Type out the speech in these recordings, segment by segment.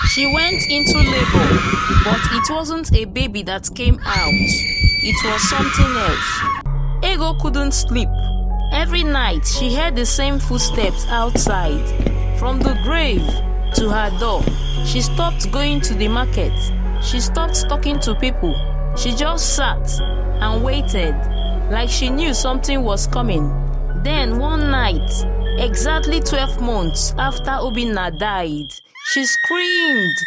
She went into labor, but it wasn't a baby that came out. It was something else. Ego couldn't sleep. Every night she heard the same footsteps outside. From the grave to her door. She stopped going to the market. She stopped talking to people. She just sat and waited, like she knew something was coming. Then one night, exactly 12 months after Obinna died, she screamed.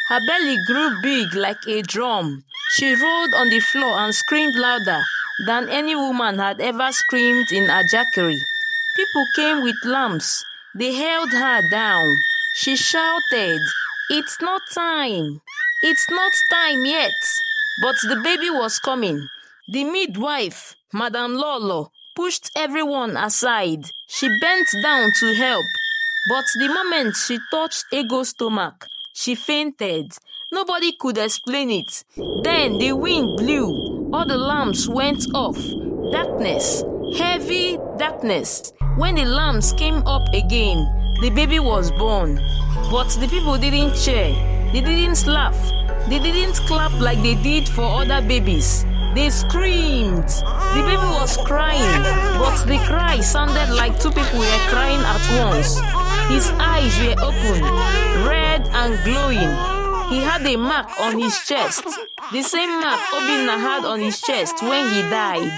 Her belly grew big like a drum. She rolled on the floor and screamed louder than any woman had ever screamed in Ajakiri. People came with lamps. They held her down. She shouted, "It's not time. It's not time yet." But the baby was coming. The midwife, Madame Lolo, pushed everyone aside. She bent down to help. But the moment she touched Ego's stomach, she fainted. Nobody could explain it. Then the wind blew. All the lamps went off. Darkness, heavy darkness. When the lamps came up again, the baby was born. But the people didn't cheer. They didn't laugh. They didn't clap like they did for other babies. They screamed. The baby was crying, but the cry sounded like two people were crying at once. His eyes were open, red and glowing. He had a mark on his chest, the same mark Obinna had on his chest when he died.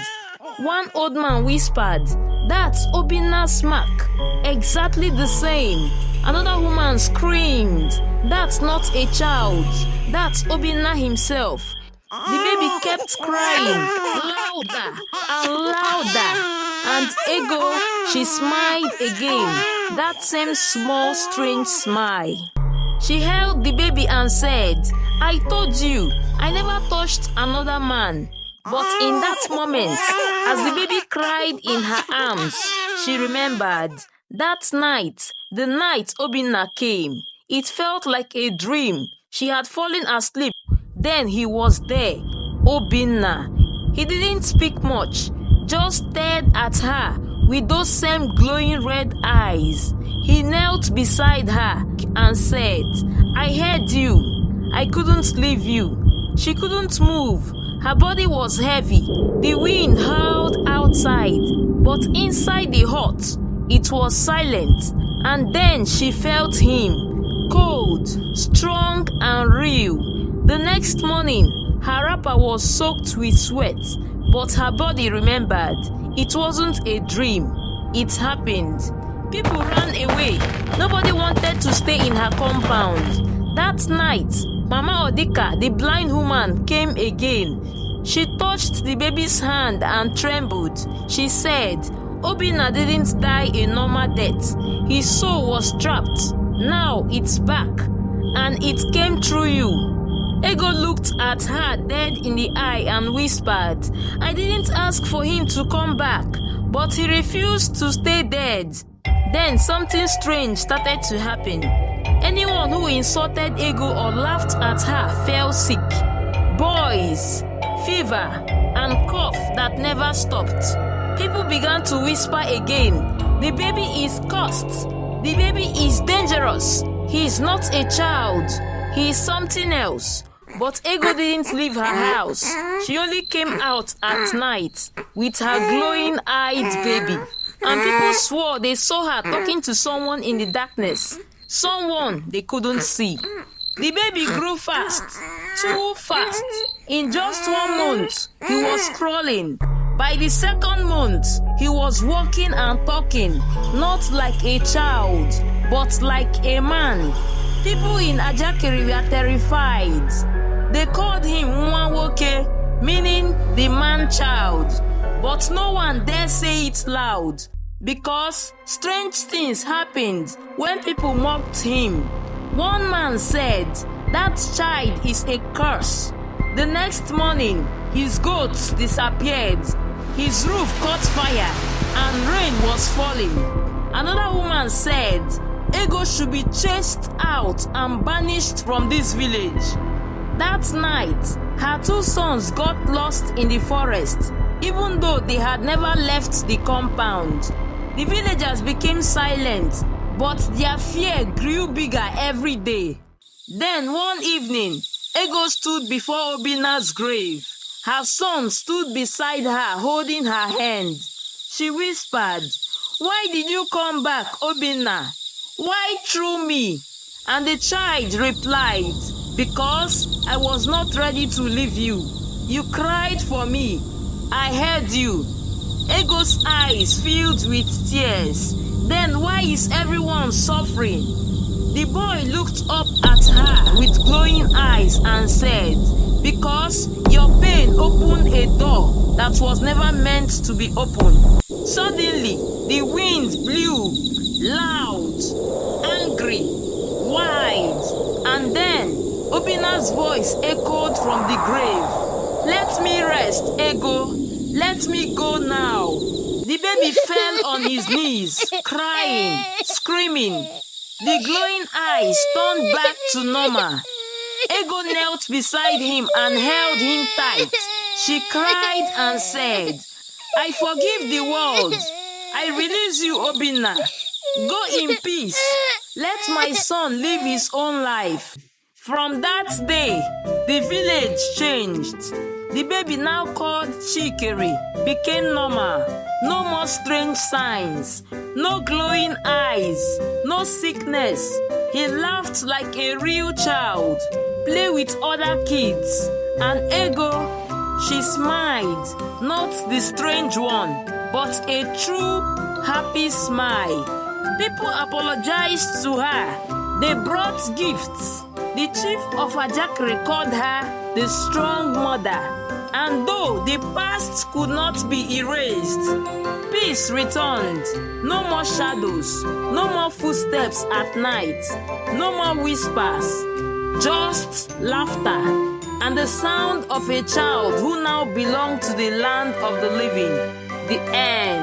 One old man whispered, "That's Obinna's mark, exactly the same." Another woman screamed, "That's not a child, that's Obinna himself." The baby kept crying, louder and louder. And Ego, she smiled again, that same small, strange smile. She held the baby and said, "I told you, I never touched another man." But in that moment, as the baby cried in her arms, she remembered that night, the night Obinna came. It felt like a dream. She had fallen asleep. Then he was there, Obinna. He didn't speak much, just stared at her with those same glowing red eyes. He knelt beside her and said, "I heard you. I couldn't leave you." She couldn't move. Her body was heavy. The wind howled outside, but inside the hut, it was silent. And then she felt him, cold, strong and real. The next morning, her wrapper was soaked with sweat, but her body remembered. It wasn't a dream. It happened. People ran away. Nobody wanted to stay in her compound. That night, Mama Odika, the blind woman, came again. She touched the baby's hand and trembled. She said, "Obinna didn't die a normal death. His soul was trapped. Now it's back. And it came through you." Ego looked at her dead in the eye and whispered, "I didn't ask for him to come back, but he refused to stay dead." Then something strange started to happen. Anyone who insulted Ego or laughed at her fell sick. Boils, fever, and cough that never stopped. People began to whisper again, "The baby is cursed. The baby is dangerous. He is not a child. He is something else." But Ego didn't leave her house. She only came out at night with her glowing-eyed baby. And people swore they saw her talking to someone in the darkness. Someone they couldn't see. The baby grew fast, too fast. In just 1 month, he was crawling. By the second month, he was walking and talking, not like a child, but like a man. People in Ajakiri were terrified. They called him Nwawoke, meaning the man-child. But no one dare say it loud, because strange things happened when people mocked him. One man said, "That child is a curse." The next morning, his goats disappeared. His roof caught fire and rain was falling. Another woman said, "Ego should be chased out and banished from this village." That night, her 2 sons got lost in the forest, even though they had never left the compound. The villagers became silent, but their fear grew bigger every day. Then one evening, Ego stood before Obinna's grave. Her son stood beside her, holding her hand. She whispered, "Why did you come back, Obinna? Why through me?" And the child replied, "Because I was not ready to leave you. You cried for me. I heard you." Ego's eyes filled with tears. "Then why is everyone suffering?" The boy looked up at her with glowing eyes and said, "Because your pain opened a door that was never meant to be opened." Suddenly, the wind blew, loud, angry, wild, and then Obinna's voice echoed from the grave. "Let me rest, Ego. Let me go now." The baby fell on his knees, crying, screaming. The glowing eyes turned back to normal. Ego knelt beside him and held him tight. She cried and said, "I forgive the world. I release you, Obinna. Go in peace. Let my son live his own life." From that day, the village changed. The baby, now called Chikere, became normal. No more strange signs, no glowing eyes, no sickness. He laughed like a real child, played with other kids, and Ego, she smiled, not the strange one, but a true, happy smile. People apologized to her. They brought gifts. The chief of Ajakri called her the strong mother. And though the past could not be erased, peace returned. No more shadows, no more footsteps at night, no more whispers, just laughter and the sound of a child who now belonged to the land of the living. The end.